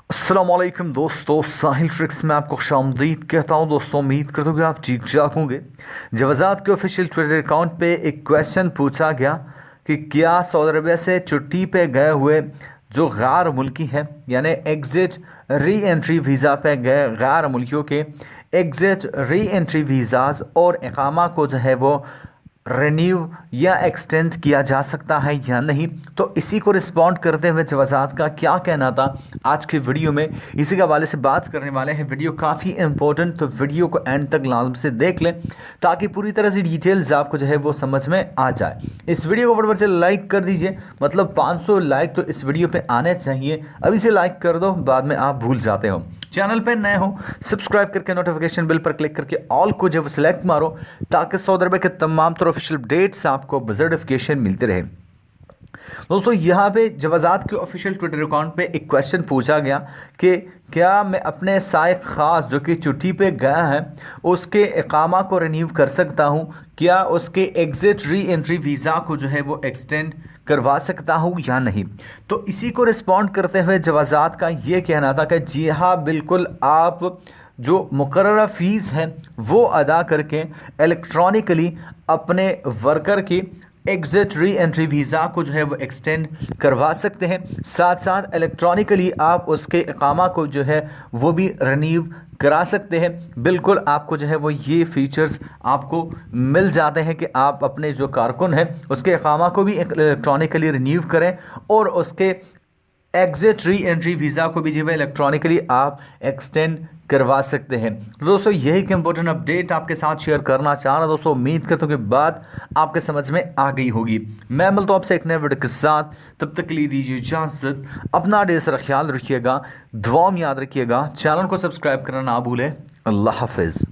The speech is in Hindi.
अस्सलामुअलैकुम दोस्तों, साहिल ट्रिक्स में आपको खुशामदीद कहता हूं। दोस्तों, उम्मीद करता हूँ कि आप ठीक ठाक होंगे। जवाज़ात के ऑफिशियल ट्विटर अकाउंट पे एक क्वेश्चन पूछा गया कि क्या सऊदी अरबिया से छुट्टी पे गए हुए जो गैर मुल्की है, यानी एग्ज़िट री एंट्री वीज़ा पे गए गैर मुल्कियों के एग्ज़िट री एंट्री वीज़ाज़ और इकामा को जो है वो रिन्यू या एक्सटेंड किया जा सकता है या नहीं। तो इसी को रिस्पॉन्ड करते हुए जवाज़ात का क्या कहना था आज की वीडियो में, इसी के हवाले से बात करने वाले हैं। वीडियो काफ़ी इंपॉर्टेंट, तो वीडियो को एंड तक लाजम से देख लें ताकि पूरी तरह से डिटेल्स आपको जो है वो समझ में आ जाए। इस वीडियो को फटाफट से लाइक कर दीजिए, मतलब 500 लाइक तो इस वीडियो पे आने चाहिए। अभी से लाइक कर दो, बाद में आप भूल जाते हो। चैनल पे नए हो सब्सक्राइब करके नोटिफिकेशन बिल पर क्लिक करके ऑल को जब सेलेक्ट मारो ताकि सऊदी अरब के तमाम तरह ऑफिशियल अपडेट्स आपको नोटिफिकेशन मिलते रहे। दोस्तों, यहाँ पे जवाज़ात के ऑफिशियल ट्विटर अकाउंट पे एक क्वेश्चन पूछा गया कि क्या मैं अपने साइक ख़ास जो कि छुट्टी पे गया है उसके इकामा को रिन्यू कर सकता हूँ, क्या उसके एग्ज़िट री एंट्री वीज़ा को जो है वो एक्सटेंड करवा सकता हूँ या नहीं। तो इसी को रिस्पॉन्ड करते हुए जवाज़ात का ये कहना था कि जी हाँ, बिल्कुल, आप जो मुकर्ररा फ़ीस है वो अदा करके इलेक्ट्रॉनिकली अपने वर्कर की एग्ज़िट री एंट्री वीज़ा को जो है वो एक्सटेंड करवा सकते हैं। साथ साथ इलेक्ट्रॉनिकली आप उसके इकामा को जो है वो भी रिन्यू करा सकते हैं। बिल्कुल, आपको जो है वो ये फ़ीचर्स आपको मिल जाते हैं कि आप अपने जो कारकुन हैं उसके इकामा को भी इलेक्ट्रॉनिकली रिन्यू करें और उसके एग्ज़िट री एंट्री वीज़ा को भी जो है इलेक्ट्रॉनिकली आप एक्सटेंड करवा सकते हैं। तो दोस्तों, यही एक इंपॉर्टेंट अपडेट आपके साथ शेयर करना चाह रहा। दोस्तों, उम्मीद करता हूँ कि बात आपके समझ में आ गई होगी। मैं मिलता हूँ आपसे एक नए वीडियो के साथ, तब तक के लिए दीजिए इजाज़त। अपना ढेर सारा ख्याल रखिएगा, दुआ में याद रखिएगा, चैनल को सब्सक्राइब करना ना भूलें। अल्लाह हाफिज़।